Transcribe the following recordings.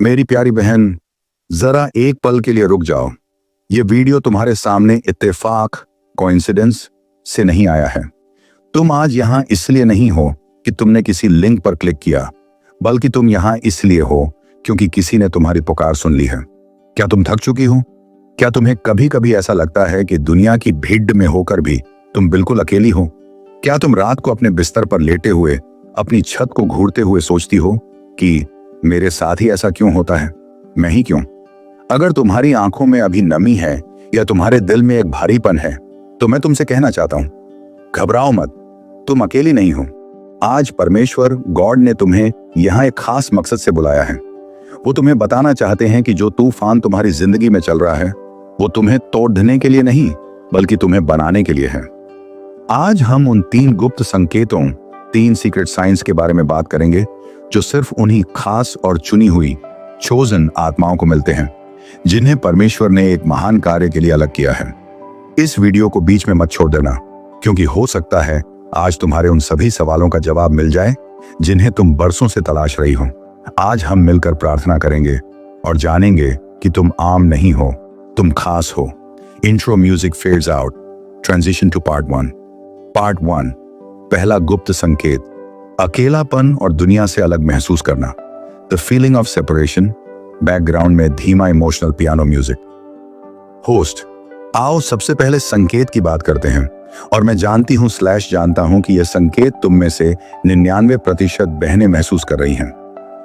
मेरी प्यारी बहन, जरा एक पल के लिए रुक जाओ। ये वीडियो तुम्हारे सामने इत्तेफाक, कोइंसिडेंस से नहीं आया है। तुम आज यहाँ इसलिए नहीं हो कि तुमने किसी लिंक पर क्लिक किया, बल्कि तुम यहाँ इसलिए हो क्योंकि किसी ने तुम्हारी पुकार सुन ली है। क्या तुम थक चुकी हो? क्या तुम्हें कभी कभी ऐसा लगता है कि दुनिया की भीड़ में होकर भी तुम बिल्कुल अकेली हो? क्या तुम रात को अपने बिस्तर पर लेटे हुए अपनी छत को घूरते हुए सोचती हो कि मेरे साथ ही ऐसा क्यों होता है, मैं ही क्यों? अगर तुम्हारी आंखों में अभी नमी है या तुम्हारे दिल में एक भारीपन है, तो मैं तुमसे कहना चाहता हूं, घबराओ मत, तुम अकेली नहीं हो। आज परमेश्वर गॉड ने तुम्हें यहां एक खास मकसद से बुलाया है। वो तुम्हें बताना चाहते हैं कि जो तूफान तुम्हारी जिंदगी में चल रहा है, वो तुम्हें तोड़ने के लिए नहीं, बल्कि तुम्हें बनाने के लिए है। आज हम उन 3 गुप्त संकेतों, 3 सीक्रेट साइंस के बारे में बात करेंगे, जो सिर्फ उन्हीं खास और चुनी हुई चोजन आत्माओं को मिलते हैं, जिन्हें परमेश्वर ने एक महान कार्य के लिए अलग किया है। इस वीडियो को बीच में मत छोड़ देना, क्योंकि हो सकता है आज तुम्हारे उन सभी सवालों का जवाब मिल जाए जिन्हें तुम बरसों से तलाश रही हो। आज हम मिलकर प्रार्थना करेंगे और जानेंगे कि तुम आम नहीं हो, तुम खास हो। Intro music fades out. Transition to part 1। Part 1, पहला गुप्त संकेत, अकेलापन और दुनिया से अलग महसूस करना। The feeling of separation. Background में धीमा इमोशनल पियानो म्यूजिक। होस्ट, आओ सबसे पहले संकेत की बात करते हैं। और मैं जानता हूं कि यह संकेत तुम में से 99% बहनें महसूस कर रही हैं।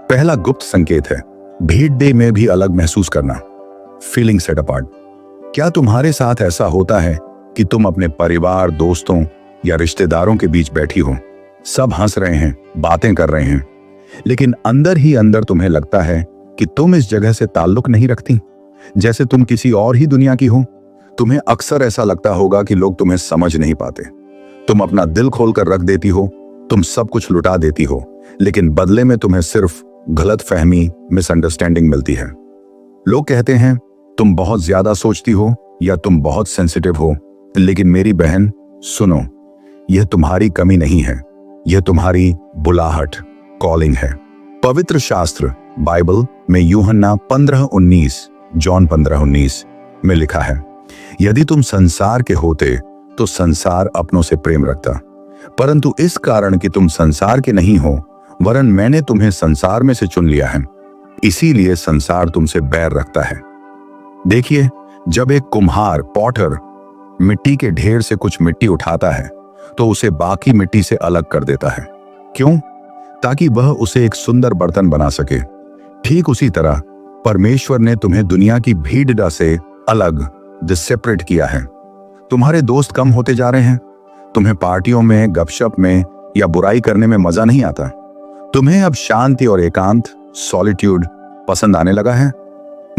पहला गुप्त संकेत है भीड़ में भी अलग महसूस करना। Feeling set apart. क्या तुम्हारे साथ ऐसा होता है कि तुम अपने परिवार, दोस्तों या रिश्तेदारों के बीच बैठी हो, सब हंस रहे हैं, बातें कर रहे हैं, लेकिन अंदर ही अंदर तुम्हें लगता है कि तुम इस जगह से ताल्लुक नहीं रखती, जैसे तुम किसी और ही दुनिया की हो। तुम्हें अक्सर ऐसा लगता होगा कि लोग तुम्हें समझ नहीं पाते। तुम अपना दिल खोलकर रख देती हो, तुम सब कुछ लुटा देती हो, लेकिन बदले में तुम्हें सिर्फ गलतफहमी, मिसअंडरस्टैंडिंग मिलती है। लोग कहते हैं तुम बहुत ज्यादा सोचती हो या तुम बहुत सेंसिटिव हो, लेकिन मेरी बहन सुनो, यह तुम्हारी कमी नहीं है, यह तुम्हारी बुलाहट, कॉलिंग है। पवित्र शास्त्र बाइबल में यूहन्ना 15:19, जॉन 15:19 में लिखा है, यदि तुम संसार के होते तो संसार अपनों से प्रेम रखता, परंतु इस कारण कि तुम संसार के नहीं हो, वरन मैंने तुम्हें संसार में से चुन लिया है, इसीलिए संसार तुमसे बैर रखता है। देखिए, जब एक कुम्हार, पॉटर, मिट्टी के ढेर से कुछ मिट्टी उठाता है तो उसे बाकी मिट्टी से अलग कर देता है। क्यों? ताकि वह उसे एक सुंदर बर्तन बना सके। ठीक उसी तरह परमेश्वर ने तुम्हें दुनिया की भीड़ से अलग, सेपरेट किया है। तुम्हारे दोस्त कम होते जा रहे हैं, तुम्हें पार्टियों में, गपशप में या बुराई करने में मजा नहीं आता। तुम्हें अब शांति और एकांत, सॉलिट्यूड पसंद आने लगा है।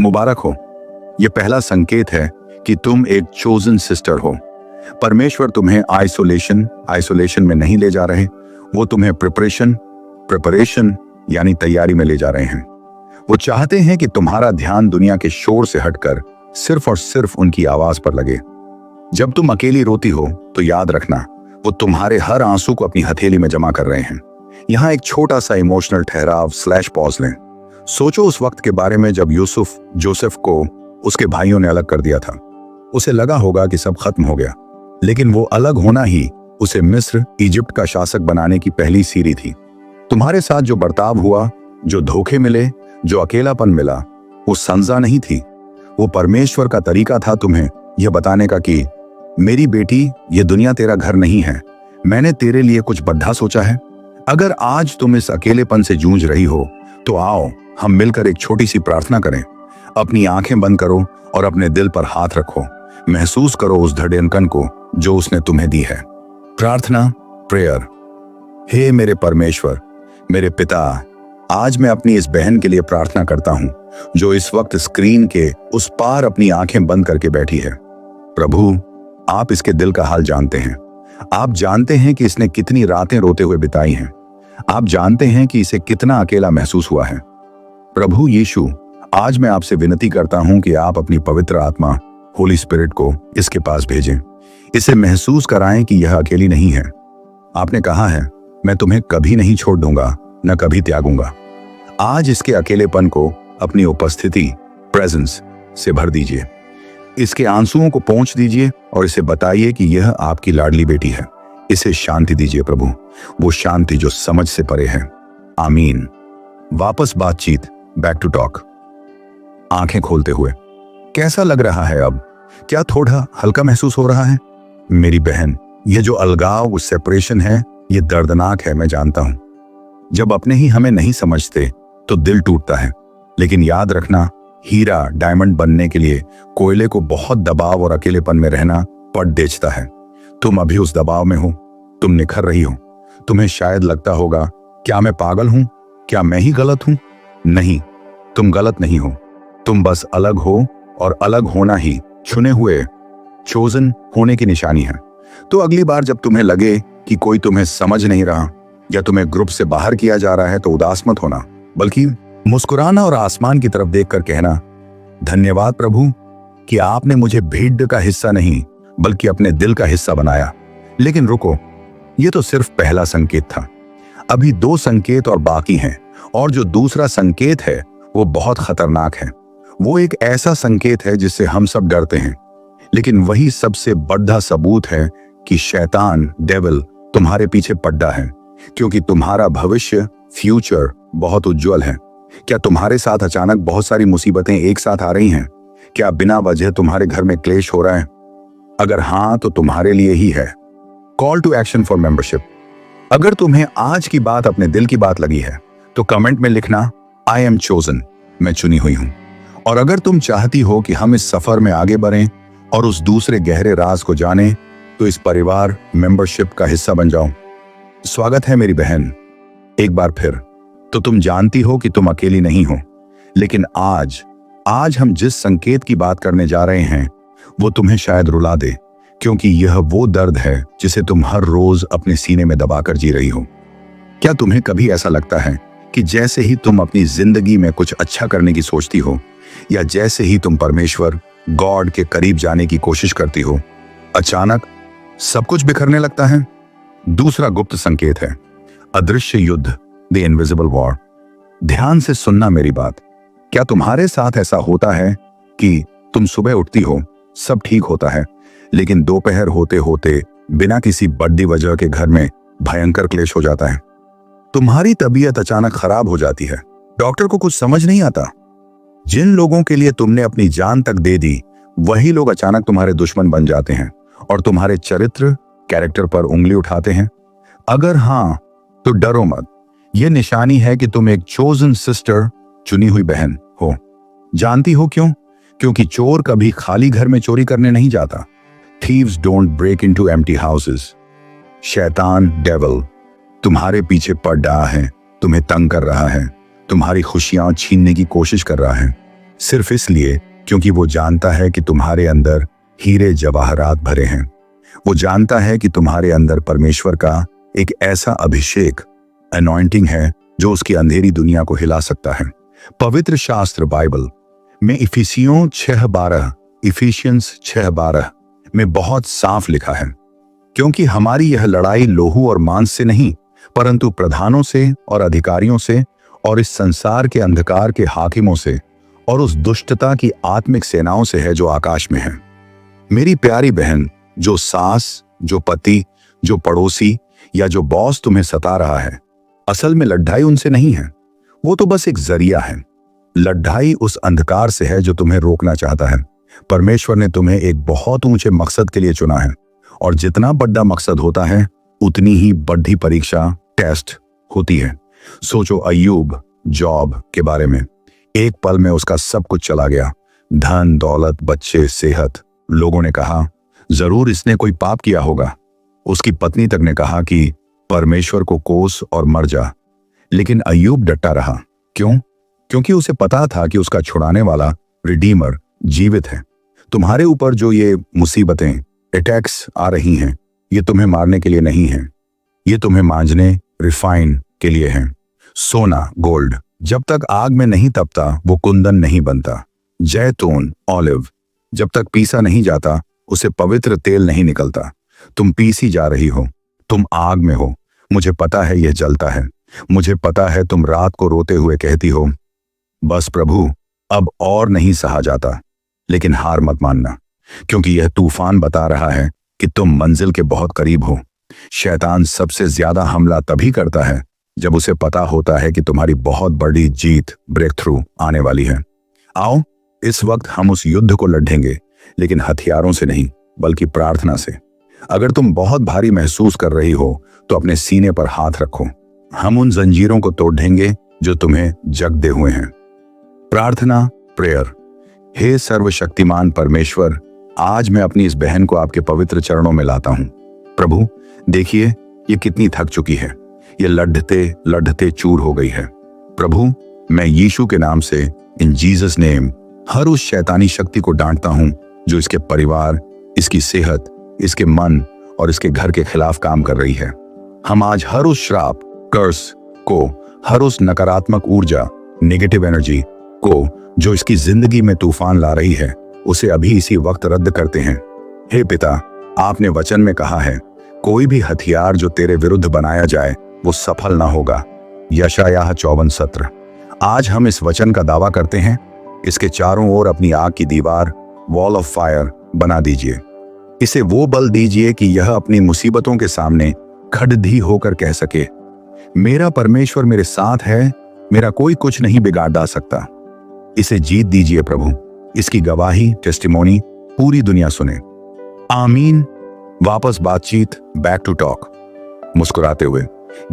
मुबारक हो, यह पहला संकेत है कि तुम एक चोजन सिस्टर हो। परमेश्वर तुम्हें आइसोलेशन में नहीं ले जा रहे, वो तुम्हें प्रिपरेशन यानी तैयारी में ले जा रहे हैं। वो चाहते हैं कि तुम्हारा ध्यान दुनिया के शोर से हटकर सिर्फ और सिर्फ उनकी आवाज पर लगे। जब तुम अकेली रोती हो तो याद रखना, वो तुम्हारे हर आंसू को अपनी हथेली में जमा कर रहे हैं। यहाँ एक छोटा सा इमोशनल ठहराव / पॉज लें। सोचो उस वक्त के बारे में जब जोसेफ को उसके भाइयों ने अलग कर दिया था। उसे लगा होगा कि सब खत्म हो गया, लेकिन वो अलग होना ही उसे मिस्र, इजिप्ट का शासक बनाने की पहली सीढ़ी थी। तुम्हारे साथ जो बर्ताव हुआ, जो धोखे मिले, जो अकेलापन मिला, वो सजा नहीं थी, वो परमेश्वर का तरीका था तुम्हें यह बताने का कि मेरी बेटी, ये दुनिया तेरा घर नहीं है, मैंने तेरे लिए कुछ बढ़ा सोचा है। अगर आज तुम इस अकेलेपन से जूझ रही हो तो आओ हम मिलकर एक छोटी सी प्रार्थना करें। अपनी आंखें बंद करो और अपने दिल पर हाथ रखो। महसूस करो उस धड़कन को जो उसने तुम्हें दी है। प्रार्थना, प्रेयर। हे मेरे परमेश्वर, मेरे पिता, आज मैं अपनी इस बहन के लिए प्रार्थना करता हूं जो इस वक्त स्क्रीन के उस पार अपनी आंखें बंद करके बैठी है। प्रभु, आप इसके दिल का हाल जानते हैं। आप जानते हैं कि इसने कितनी रातें रोते हुए बिताई हैं। आप जानते हैं कि इसे कितना अकेला महसूस हुआ है। प्रभु यीशु, आज मैं आपसे विनती करता हूं कि आप अपनी पवित्र आत्मा, होली स्पिरिट को इसके पास भेजें। इसे महसूस कराएं कि यह अकेली नहीं है। आपने कहा है, मैं तुम्हें कभी नहीं छोड़ दूंगा, न कभी त्यागूंगा। आज इसके अकेलेपन को अपनी उपस्थिति प्रेजेंस से भर दीजिए। इसके आंसुओं को पोंछ दीजिए और इसे बताइए कि यह आपकी लाडली बेटी है। इसे शांति दीजिए प्रभु, वो शांति जो समझ से परे है। आमीन। वापस बातचीत, बैक टू टॉक। आंखें खोलते हुए, कैसा लग रहा है अब? क्या थोड़ा हल्का महसूस हो रहा है? मेरी बहन, यह जो अलगाव, वो सेपरेशन है, ये दर्दनाक है, मैं जानता हूं। जब अपने ही हमें नहीं समझते तो दिल टूटता है। लेकिन याद रखना, हीरा डायमंड बनने के लिए कोयले को बहुत दबाव और अकेलेपन में रहना पट देता है। तुम अभी उस दबाव में हो, तुम निखर रही हो। तुम्हें शायद लगता होगा, क्या मैं पागल हूं? क्या मैं ही गलत हूं? नहीं, तुम गलत नहीं हो। तुम बस अलग हो, और अलग होना ही चुने हुए, चोजन होने की निशानी है। तो अगली बार जब तुम्हें लगे कि कोई तुम्हें समझ नहीं रहा या तुम्हें ग्रुप से बाहर किया जा रहा है, तो उदास मत होना, बल्कि मुस्कुराना और आसमान की तरफ देखकर कहना, धन्यवाद प्रभु कि आपने मुझे भीड़ का हिस्सा नहीं बल्कि अपने दिल का हिस्सा बनाया। लेकिन रुको, ये तो सिर्फ पहला संकेत था। अभी 2 संकेत और बाकी हैं, और जो दूसरा संकेत है वो बहुत खतरनाक है। वो एक ऐसा संकेत है जिससे हम सब डरते हैं, लेकिन वही सबसे बड़ा सबूत है कि शैतान, डेविल तुम्हारे पीछे पड्डा है, क्योंकि तुम्हारा भविष्य, फ्यूचर बहुत उज्जवल है। क्या तुम्हारे साथ अचानक बहुत सारी मुसीबतें एक साथ आ रही हैं? क्या बिना वजह तुम्हारे घर में क्लेश हो रहा है? अगर हाँ, तो तुम्हारे लिए ही है। Call to action for membership. अगर तुम्हें आज की बात अपने दिल की बात लगी है तो कमेंट में लिखना, आई एम चोजन, मैं चुनी हुई हूं। और अगर तुम चाहती हो कि हम इस सफर में आगे बढ़ें और उस दूसरे गहरे राज को जानें, तो इस परिवार मेंबरशिप का हिस्सा बन जाओ। स्वागत है मेरी बहन, एक बार फिर। तो तुम जानती हो कि तुम अकेली नहीं हो, लेकिन आज हम जिस संकेत की बात करने जा रहे हैं वो तुम्हें शायद रुला दे, क्योंकि यह वो दर्द है जिसे तुम हर रोज अपने सीने में दबाकर जी रही हो। क्या तुम्हें कभी ऐसा लगता है कि जैसे ही तुम अपनी जिंदगी में कुछ अच्छा करने की सोचती हो, या जैसे ही तुम परमेश्वर, गॉड के करीब जाने की कोशिश करती हो, अचानक सब कुछ बिखरने लगता है? दूसरा गुप्त संकेत है अदृश्य युद्ध, द इनविजिबल वॉर। ध्यान से सुनना मेरी बात। क्या तुम्हारे साथ ऐसा होता है कि तुम सुबह उठती हो, सब ठीक होता है, लेकिन दोपहर होते होते बिना किसी बड़ी वजह के घर में भयंकर क्लेश हो जाता है? तुम्हारी तबीयत अचानक खराब हो जाती है, डॉक्टर को कुछ समझ नहीं आता। जिन लोगों के लिए तुमने अपनी जान तक दे दी, वही लोग अचानक तुम्हारे दुश्मन बन जाते हैं और तुम्हारे चरित्र, कैरेक्टर पर उंगली उठाते हैं। अगर हाँ, तो डरो मत। यह निशानी है कि तुम एक चोजन सिस्टर, चुनी हुई बहन हो। जानती हो क्यों? क्योंकि चोर कभी खाली घर में चोरी करने नहीं जाता। Thieves don't break into empty houses. शैतान, डेविल तुम्हारे पीछे पड़ रहा है, तुम्हें तंग कर रहा है, तुम्हारी खुशियां छीनने की कोशिश कर रहा है, सिर्फ इसलिए क्योंकि वो जानता है कि तुम्हारे अंदर हीरे जवाहरात भरे हैं। वो जानता है कि तुम्हारे अंदर परमेश्वर का एक ऐसा अभिषेक, अनॉइंटिंग है जो उसकी अंधेरी दुनिया को हिला सकता है। पवित्र शास्त्र बाइबल में इफिसियों 6:12 में बहुत साफ लिखा है, क्योंकि हमारी यह लड़ाई लोहू और मांस से नहीं, परंतु प्रधानों से और अधिकारियों से और इस संसार के अंधकार के हाकिमों से और उस दुष्टता की आत्मिक सेनाओं से है जो आकाश में है। मेरी प्यारी बहन, जो सास, जो पति, जो पड़ोसी या जो बॉस तुम्हें सता रहा है, असल में लड़ाई उनसे नहीं है, वो तो बस एक जरिया है। लड़ाई उस अंधकार से है जो तुम्हें रोकना चाहता है। परमेश्वर ने तुम्हें एक बहुत ऊंचे मकसद के लिए चुना है, और जितना बड़ा मकसद होता है उतनी ही बड़ी परीक्षा, टेस्ट होती है। सोचो अय्यूब, जॉब के बारे में। एक पल में उसका सब कुछ चला गया, धन, दौलत, बच्चे, सेहत। लोगों ने कहा जरूर इसने कोई पाप किया होगा। उसकी पत्नी तक ने कहा कि परमेश्वर को कोस और मर जा। लेकिन अय्यूब डटा रहा। क्यों? क्योंकि उसे पता था कि उसका छुड़ाने वाला, रिडीमर, जीवित है। तुम्हारे ऊपर जो ये मुसीबतें, अटैक्स आ रही हैं, ये तुम्हें मारने के लिए नहीं हैं, ये तुम्हें मांझने, रिफाइन के लिए हैं। सोना, गोल्ड जब तक आग में नहीं तपता वो कुंदन नहीं बनता। जैतून, ऑलिव जब तक पीसा नहीं जाता उसे पवित्र तेल नहीं निकलता। तुम पीसी जा रही हो, तुम आग में हो। मुझे पता है यह जलता है। मुझे पता है तुम रात को रोते हुए कहती हो, बस प्रभु, अब और नहीं सहा जाता। लेकिन हार मत मानना, क्योंकि यह तूफान बता रहा है कि तुम मंजिल के बहुत करीब हो। शैतान सबसे ज्यादा हमला तभी करता है जब उसे पता होता है कि तुम्हारी बहुत बड़ी जीत, ब्रेक थ्रू आने वाली है। आओ, इस वक्त हम उस युद्ध को लड़ेंगे, लेकिन हथियारों से नहीं, बल्कि प्रार्थना से। अगर तुम बहुत भारी महसूस कर रही हो तो अपने सीने पर हाथ रखो। हम उन जंजीरों को तोड़ देंगे जो तुम्हें जकड़े हुए हैं। प्रार्थना, प्रेयर। हे सर्वशक्तिमान परमेश्वर, आज मैं अपनी इस बहन को आपके पवित्र चरणों में लाता हूं। प्रभु, देखिए ये कितनी थक चुकी है। ये लड़ते लड़ते चूर हो गई है। प्रभु, मैं यीशु के नाम से, इन जीसस नेम, हर उस शैतानी शक्ति को डांटता हूं जो इसके परिवार, इसकी सेहत, इसके मन और इसके घर के खिलाफ काम कर रही है। हम आज हर उस श्राप, कर्स को, हर उस नकारात्मक ऊर्जा, नेगेटिव एनर्जी को जो इसकी जिंदगी में तूफान ला रही है, उसे अभी इसी वक्त रद्द करते हैं। हे पिता, आपने वचन में कहा है, कोई भी हथियार जो तेरे विरुद्ध बनाया जाए वो सफल ना होगा। यशायाह 54:17। आज हम इस वचन का दावा करते हैं। इसके चारों ओर अपनी आग की दीवार, वॉल ऑफ फायर बना दीजिए। इसे वो बल दीजिए कि यह अपनी मुसीबतों के सामने खड़दी होकर कह सके, मेरा परमेश्वर मेरे साथ है, मेरा कोई कुछ नहीं बिगाड़ डाल सकता। इसे जीत दीजिए प्रभु। इसकी गवाही, टेस्टिमोनी पूरी दुनिया सुने। आमीन। वापस बातचीत, बैक टू टॉक। मुस्कुराते हुए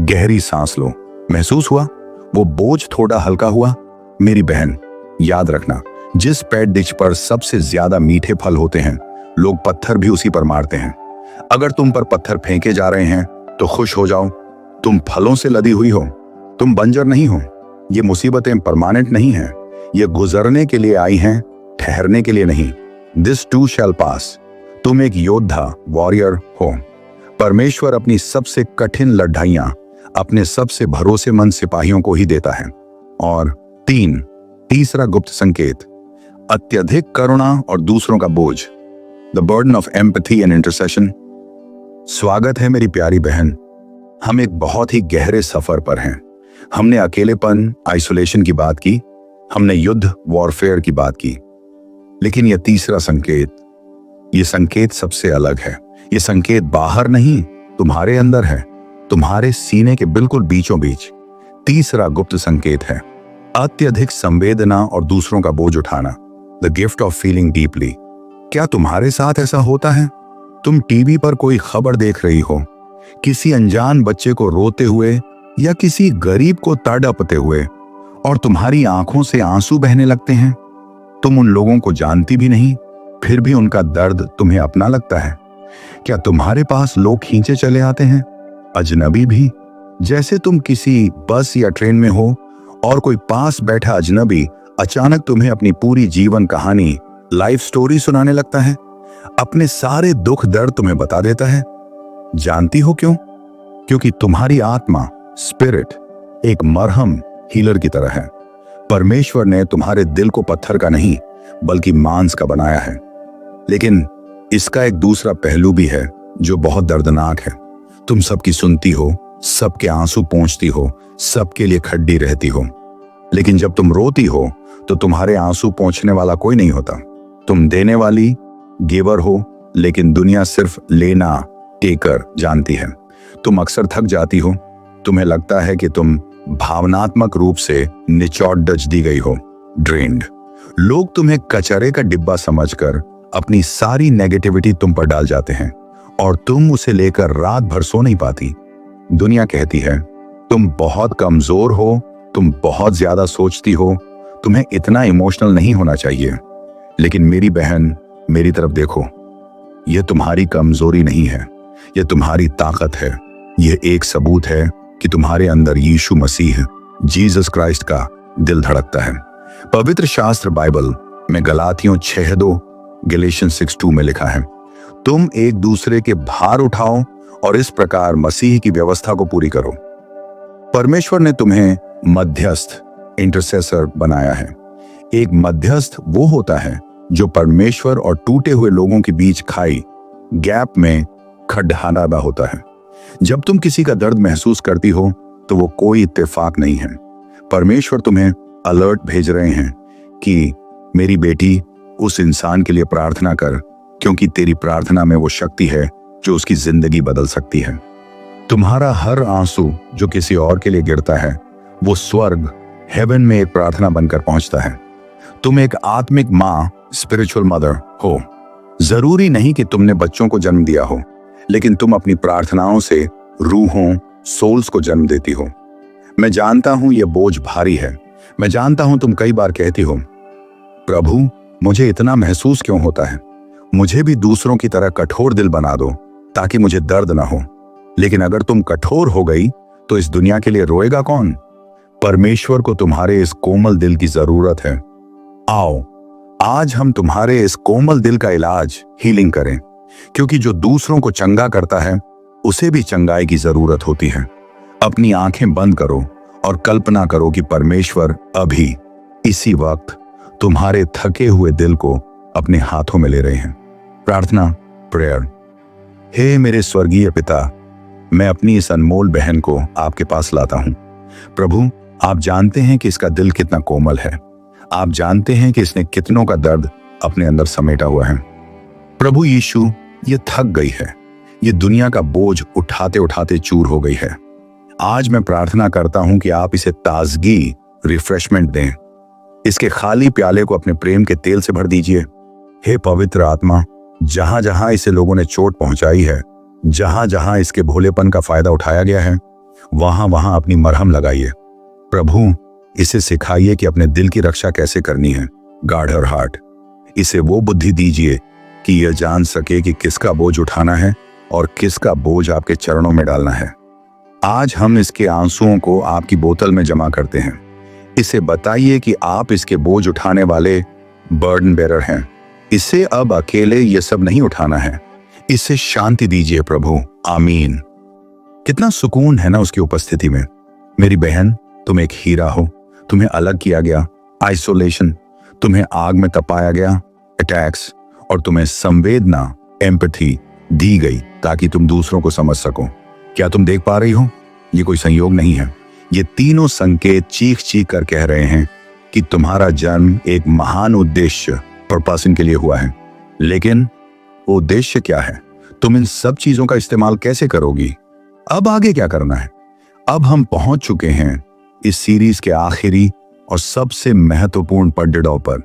गहरी सांस लो। महसूस हुआ वो बोझ थोड़ा हल्का हुआ? मेरी बहन, याद रखना, जिस पेड़ डिश पर सबसे ज्यादा मीठे फल होते हैं, लोग पत्थर भी उसी पर मारते हैं। अगर तुम पर पत्थर फेंके जा रहे हैं तो खुश हो जाओ। तुम फलों से लदी हुई हो, तुम बंजर नहीं हो। ये मुसीबतें परमानेंट नहीं हैं, ये गुजरने के लिए आई हैं, ठहरने के लिए नहीं। दिस टू शैल पास। तुम एक योद्धा, वॉरियर हो। परमेश्वर अपनी सबसे कठिन लड़ाइयां अपने सबसे भरोसेमंद सिपाहियों को ही देता है। और तीसरा गुप्त संकेत, अत्यधिक करुणा और दूसरों का बोझ, the burden of empathy and intercession. स्वागत है मेरी प्यारी बहन। हम एक बहुत ही गहरे सफर पर हैं। हमने अकेलेपन, आइसोलेशन की बात की, हमने युद्ध, वॉरफेयर की बात की, लेकिन यह तीसरा संकेत, यह संकेत सबसे अलग है। यह संकेत बाहर नहीं, तुम्हारे अंदर है, तुम्हारे सीने के बिल्कुल बीचों बीच। तीसरा गुप्त संकेत है अत्यधिक संवेदना और दूसरों का बोझ उठाना, the gift of feeling deeply. क्या तुम्हारे साथ ऐसा होता है? तुम टीवी पर कोई खबर देख रही हो, किसी अनजान बच्चे को रोते हुए या किसी गरीब को तड़पते हुए, और तुम्हारी आंखों से आंसू बहने लगते हैं। तुम उन लोगों को जानती भी नहीं, फिर भी उनका दर्द तुम्हें अपना लगता है। क्या तुम्हारे पास लोग खींचे चले आते हैं, अजनबी भी? जैसे तुम किसी बस या ट्रेन में हो और कोई पास बैठा अजनबी अचानक तुम्हें अपनी पूरी जीवन कहानी, लाइफ स्टोरी सुनाने लगता है, अपने सारे दुख दर्द तुम्हें बता देता है। जानती हो क्यों? क्योंकि तुम्हारी आत्मा, स्पिरिट, एक मरहम, हीलर की तरह है। परमेश्वर ने तुम्हारे दिल को पत्थर का नहीं बल्कि मांस का बनाया है। लेकिन इसका एक दूसरा पहलू भी है जो बहुत दर्दनाक है। तुम सबकी सुनती हो, सबके आंसू पोंछती हो, सबके लिए खड़ी रहती हो, लेकिन जब तुम रोती हो तो तुम्हारे आंसू पोंछने वाला कोई नहीं होता। तुम देने वाली, गिवर हो, लेकिन दुनिया सिर्फ लेना, टेकर जानती है। तुम अक्सर थक जाती हो, तुम्हें लगता है कि तुम भावनात्मक रूप से निचोड़ दी गई हो, ड्रेन्ड। लोग तुम्हें कचरे का डिब्बा समझकर अपनी सारी नेगेटिविटी तुम पर डाल जाते हैं और तुम उसे लेकर रात भर सो नहीं पाती। दुनिया कहती है तुम बहुत कमजोर हो, तुम बहुत ज्यादा सोचती हो, तुम्हें इतना इमोशनल नहीं होना चाहिए। लेकिन मेरी बहन, मेरी तरफ देखो, यह तुम्हारी कमजोरी नहीं है, यह तुम्हारी ताकत है। यह एक सबूत है कि तुम्हारे अंदर यीशु मसीह, जीसस क्राइस्ट का दिल धड़कता है। पवित्र शास्त्र बाइबल में गलातियों 6:2, गैलेशियंस 6:2 में लिखा है, तुम एक दूसरे के भार उठाओ और इस प्रकार मसीह की व्यवस्था को पूरी करो। परमेश्वर ने तुम्हें मध्यस्थ, इंटरसेसर बनाया है। एक मध्यस्थ वो होता है जो परमेश्वर और टूटे हुए लोगों के बीच खाई, गैप में खड्डा होता है। जब तुम किसी का दर्द महसूस करती हो तो वो कोई इत्तेफाक नहीं है। परमेश्वर तुम्हें अलर्ट भेज रहे हैं कि मेरी बेटी, उस इंसान के लिए प्रार्थना कर, क्योंकि तेरी प्रार्थना में वो शक्ति है जो उसकी जिंदगी बदल सकती है। तुम्हारा हर आंसू जो किसी और के लिए गिरता है, वो स्वर्ग, हेवन में एक प्रार्थना बनकर पहुंचता है। तुम एक आत्मिक माँ, स्पिरिचुअल मदर हो। जरूरी नहीं कि तुमने बच्चों को जन्म दिया हो, लेकिन तुम अपनी प्रार्थनाओं से रूहों, सोल्स को जन्म देती हो। मैं जानता हूं यह बोझ भारी है। मैं जानता हूं तुम कई बार कहती हो, प्रभु मुझे इतना महसूस क्यों होता है, मुझे भी दूसरों की तरह कठोर दिल बना दो ताकि मुझे दर्द ना हो। लेकिन अगर तुम कठोर हो गई तो इस दुनिया के लिए रोएगा कौन? परमेश्वर को तुम्हारे इस कोमल दिल की जरूरत है। आओ आज हम तुम्हारे इस कोमल दिल का इलाज, हीलिंग करें, क्योंकि जो दूसरों को चंगा करता है उसे भी चंगाई की जरूरत होती है। अपनी आंखें बंद करो और कल्पना करो कि परमेश्वर अभी इसी वक्त तुम्हारे थके हुए दिल को अपने हाथों में ले रहे हैं। प्रार्थना, प्रेयर। हे मेरे स्वर्गीय पिता, मैं अपनी इस अनमोल बहन को आपके पास लाता हूं। प्रभु, आप जानते हैं कि इसका दिल कितना कोमल है। आप जानते हैं कि इसने कितनों का दर्द अपने अंदर समेटा हुआ है। प्रभु यीशु, ये थक गई है, ये दुनिया का बोझ उठाते उठाते चूर हो गई है। आज मैं प्रार्थना करता हूं कि आप इसे ताजगी, रिफ्रेशमेंट दें। इसके खाली प्याले को अपने प्रेम के तेल से भर दीजिए। हे पवित्र आत्मा, जहां जहां इसे लोगों ने चोट पहुंचाई है, जहां जहां इसके भोलेपन का फायदा उठाया गया है, वहां वहां अपनी मरहम लगाइए। प्रभु, इसे सिखाइए कि अपने दिल की रक्षा कैसे करनी है। Guard her heart. इसे वो बुद्धि दीजिए कि यह जान सके कि किसका बोझ उठाना है और किसका बोझ आपके चरणों में डालना है। आज हम इसके आंसुओं को आपकी बोतल में जमा करते हैं। इसे बताइए कि आप इसके बोझ उठाने वाले बर्डन बेरर हैं। इसे अब अकेले ये सब नहीं उठाना है। इसे शांति दीजिए प्रभु। आमीन। कितना सुकून है ना उसकी उपस्थिति में। मेरी बहन, तुम एक हीरा हो। तुम्हें अलग किया गया, आइसोलेशन, तुम्हें आग में तपाया गया, अटैक्स, और तुम्हें संवेदना, एम्पैथी दी गई ताकि तुम दूसरों को समझ सको। क्या तुम देख पा रही हो? ये कोई संयोग नहीं है। ये तीनों संकेत चीख चीख कर कह रहे हैं कि तुम्हारा जन्म एक महान उद्देश्य, पर्पस के लिए हुआ है। लेकिन वो उद्देश्य क्या है? तुम इन सब चीजों का इस्तेमाल कैसे करोगी? अब आगे क्या करना है? अब हम पहुंच चुके हैं इस सीरीज के आखिरी और सबसे महत्वपूर्ण पड़ाव पर।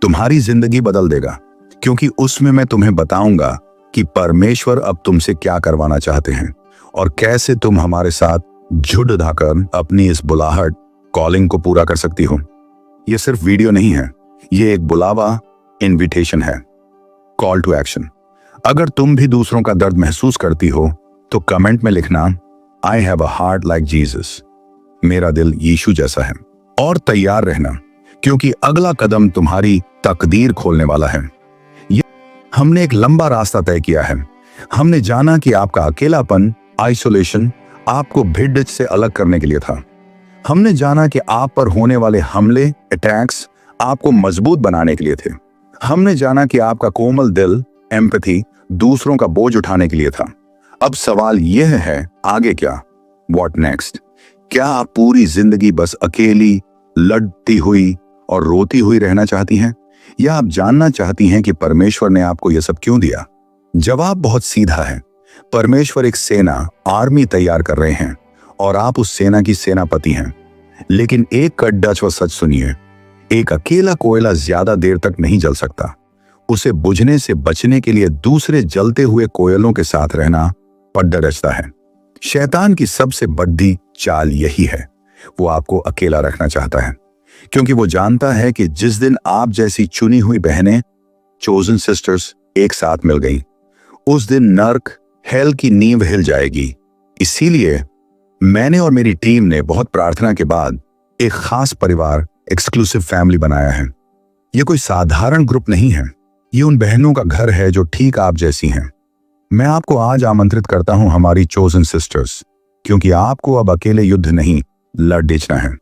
तुम्हारी जिंदगी बदल देगा, क्योंकि उसमें मैं तुम्हें बताऊंगा कि परमेश्वर अब तुमसे क्या करवाना चाहते हैं और कैसे तुम हमारे साथ जुड़ धाकर अपनी इस बुलाहट, कॉलिंग को पूरा कर सकती हो। यह सिर्फ वीडियो नहीं है, यह एक बुलावा, इनविटेशन है, कॉल टू एक्शन। अगर तुम भी दूसरों का दर्द महसूस करती हो तो कमेंट में लिखना, I have a heart like Jesus, मेरा दिल यीशु जैसा है, और तैयार रहना, क्योंकि अगला कदम तुम्हारी तकदीर खोलने वाला है। हमने एक लंबा रास्ता तय किया है। हमने जाना कि आपका अकेलापन, आइसोलेशन आपको भीड़ से अलग करने के लिए था। हमने जाना कि आप पर होने वाले हमले, अटैक्स आपको मजबूत बनाने के लिए थे। हमने जाना कि आपका कोमल दिल, एम्पैथी दूसरों का बोझ उठाने के लिए था। अब सवाल यह है, आगे क्या? What next? क्या आप पूरी जिंदगी बस अकेली, लड़ती हुई और रोती हुई रहना चाहती हैं, या आप जानना चाहती हैं कि परमेश्वर ने आपको यह सब क्यों दिया? जवाब बहुत सीधा है। परमेश्वर एक सेना, आर्मी तैयार कर रहे हैं और आप उस सेना की सेनापति हैं। लेकिन एक कड़वा सच सुनिए, एक अकेला कोयला ज्यादा देर तक नहीं जल सकता। उसे बुझने से बचने के लिए दूसरे जलते हुए कोयलों के साथ रहना पड्डा रचता है। शैतान की सबसे बड़ी चाल यही है। वो आपको अकेला रखना चाहता है, क्योंकि वो जानता है कि जिस दिन आप जैसी चुनी हुई बहनें, चोजन सिस्टर्स, एक साथ मिल गई, उस दिन नर्क, हेल की नींव हिल जाएगी। इसीलिए मैंने और मेरी टीम ने बहुत प्रार्थना के बाद एक खास परिवार, एक्सक्लूसिव फैमिली बनाया है। ये कोई साधारण ग्रुप नहीं है, ये उन बहनों का घर है जो ठीक आप जैसी हैं। मैं आपको आज आमंत्रित करता हूं हमारी चोजन सिस्टर्स, क्योंकि आपको अब अकेले युद्ध नहीं लड़ना है।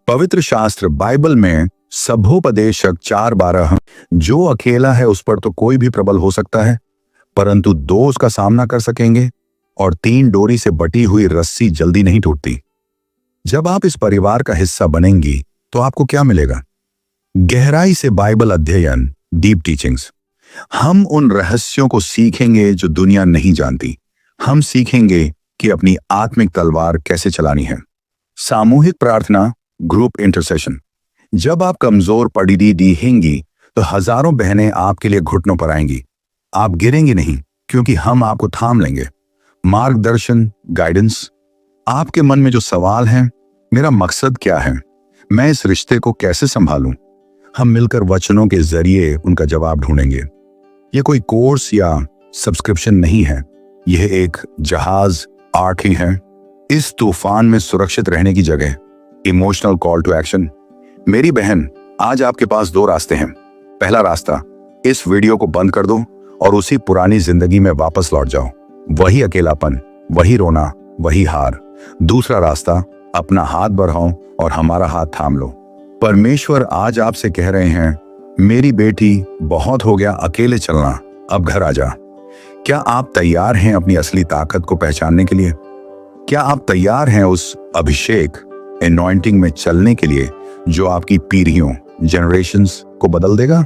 पवित्र शास्त्र बाइबल में सभोपदेशक 4:12, जो अकेला है उस पर तो कोई भी प्रबल हो सकता है, परंतु दो उसका सामना कर सकेंगे, और 3 डोरी से बटी हुई रस्सी जल्दी नहीं टूटती। जब आप इस परिवार का हिस्सा बनेंगी तो आपको क्या मिलेगा? गहराई से बाइबल अध्ययन, डीप टीचिंग्स। हम उन रहस्यों को सीखेंगे जो दुनिया नहीं जानती। हम सीखेंगे कि अपनी आत्मिक तलवार कैसे चलानी है। सामूहिक प्रार्थना, ग्रुप इंटरसेशन। जब आप कमजोर पड़ी दिखेंगी तो हजारों बहनें आपके लिए घुटनों पर आएंगी। आप गिरेंगे नहीं, क्योंकि हम आपको थाम लेंगे। मार्गदर्शन, गाइडेंस। आपके मन में जो सवाल हैं, मेरा मकसद क्या है, मैं इस रिश्ते को कैसे संभालूं, हम मिलकर वचनों के जरिए उनका जवाब ढूंढेंगे। यह कोई कोर्स या सब्सक्रिप्शन नहीं है, यह एक जहाज आर्क ही है। इस तूफान में सुरक्षित रहने की जगह इमोशनल कॉल टू एक्शन। मेरी बहन, आज आपके पास दो रास्ते हैं। पहला रास्ता, इस वीडियो को बंद कर दो और उसी पुरानी जिंदगी में वापस लौट जाओ। वही अकेलापन, वही रोना, वही हार। दूसरा रास्ता, अपना हाथ बढ़ाओ और हमारा हाथ थाम लो। परमेश्वर आज आपसे कह रहे हैं, मेरी बेटी, बहुत हो गया अकेले चलना, अब घर आ जा। क्या आप तैयार हैं अपनी असली ताकत को पहचानने के लिए? क्या आप तैयार हैं उस अभिषेक, एनॉइंटिंग में चलने के लिए जो आपकी पीढ़ियों, जनरेशंस को बदल देगा?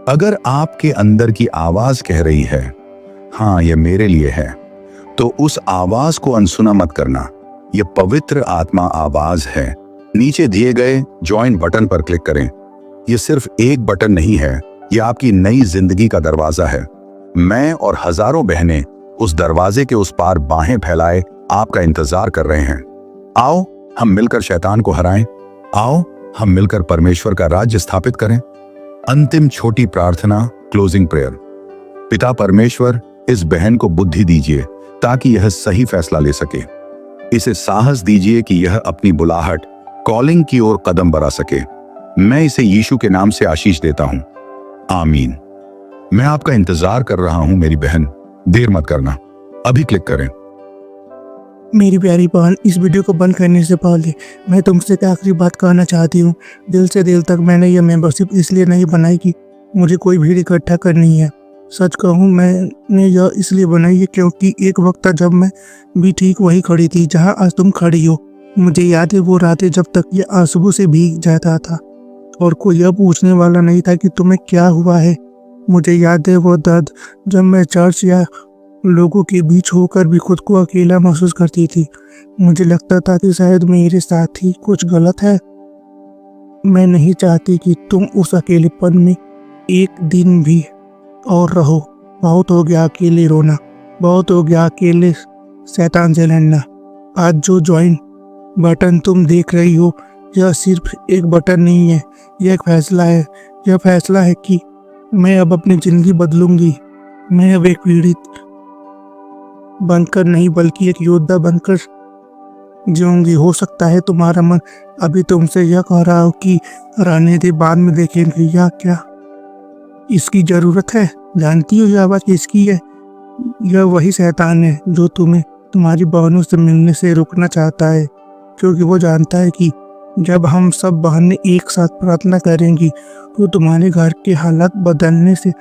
अगर आपके अंदर की आवाज कह रही है, हाँ यह मेरे लिए है, तो उस आवाज को अनसुना मत करना। यह पवित्र आत्मा आवाज है। नीचे दिए गए ज्वाइन बटन पर क्लिक करें। यह सिर्फ एक बटन नहीं है, यह आपकी नई जिंदगी का दरवाजा है। मैं और हजारों बहनें उस दरवाजे के उस पार बाहें फैलाए आपका इंतजार कर रहे हैं। आओ हम मिलकर शैतान को हराएं। आओ हम मिलकर परमेश्वर का राज्य स्थापित करें। अंतिम छोटी प्रार्थना, क्लोजिंग प्रेयर। पिता परमेश्वर, इस बहन को बुद्धि दीजिए ताकि यह सही फैसला ले सके। इसे साहस दीजिए कि यह अपनी बुलाहट, कॉलिंग की ओर कदम बढ़ा सके। मैं इसे यीशु के नाम से आशीष देता हूं। आमीन। मैं आपका इंतजार कर रहा हूं मेरी बहन, देर मत करना, अभी क्लिक करें। मेरी प्यारी बहन, इस वीडियो को बंद करने से पहले मैं तुमसे एक आखिरी बात कहना चाहती हूँ। दिल से दिल तक मैंने यह मेंबरशिप इसलिए नहीं बनाई कि मुझे कोई भीड़ इकट्ठा करनी है। सच कहूँ, मैंने यह इसलिए बनाई है क्योंकि एक वक्त था जब मैं भी ठीक वही खड़ी थी जहाँ आज तुम खड़ी हो। मुझे याद है वो रातें जब तक ये आंसुओं से भीग जाता था और कोई यह पूछने वाला नहीं था कि तुम्हें क्या हुआ है। मुझे याद है वो दर्द जब मैं चर्च या लोगों के बीच होकर भी खुद को अकेला महसूस करती थी। मुझे लगता था कि शायद मेरे साथ ही कुछ गलत है। मैं नहीं चाहती कि तुम उस अकेलेपन में एक दिन भी और रहो। बहुत हो गया अकेले रोना, बहुत हो गया अकेले शैतान से लड़ना। आज जो ज्वाइन बटन तुम देख रही हो, यह सिर्फ एक बटन नहीं है, यह एक फैसला है। यह फैसला है कि मैं अब अपनी जिंदगी बदलूंगी। मैं अब एक पीड़ित बनकर नहीं, बल्कि एक योद्धा बनकर जीऊंगी। हो सकता है तुम्हारा मन अभी तुमसे यह कह रहा हो कि रहने दे, बाद में देखेंगे, या क्या इसकी जरूरत है? जानती हो यह आवाज किसकी है? यह वही शैतान है जो तुम्हें तुम्हारी बहनों से मिलने से रोकना चाहता है, क्योंकि वो जानता है कि जब हम सब बहनें एक साथ प्रार्थना करेंगी तो तुम्हारे घर के हालात बदलने से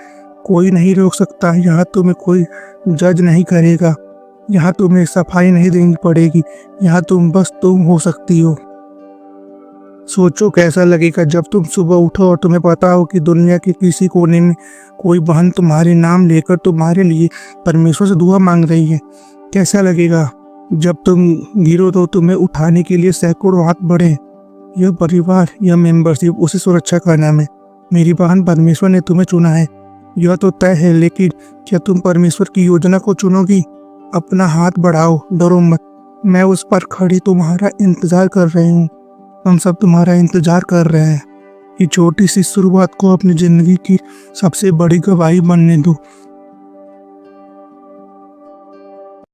कोई नहीं रोक सकता। यहाँ तुम्हें कोई जज नहीं करेगा, यहाँ तुम्हें सफाई नहीं देनी पड़ेगी, यहाँ तुम बस तुम हो सकती हो। सोचो कैसा लगेगा जब तुम सुबह उठो और तुम्हें पता हो कि दुनिया के किसी कोने में कोई बहन तुम्हारे नाम लेकर तुम्हारे लिए परमेश्वर से दुआ मांग रही है। कैसा लगेगा जब तुम गिरो तो तुम्हें उठाने के लिए सैकड़ों हाथ बढ़े। यह परिवार, यह मेंबरशिप, उसी सुरक्षा का नाम है। मेरी बहन, परमेश्वर ने तुम्हें चुना है, यह तो तय है, लेकिन क्या तुम परमेश्वर की योजना को चुनोगी? अपना हाथ बढ़ाओ, डरो मत। मैं उस पर खड़ी तुम्हारा इंतजार कर रही हूँ। हम सब तुम्हारा इंतजार कर रहे हैं। ये छोटी सी शुरुआत को अपनी जिंदगी की सबसे बड़ी गवाही बनने दो।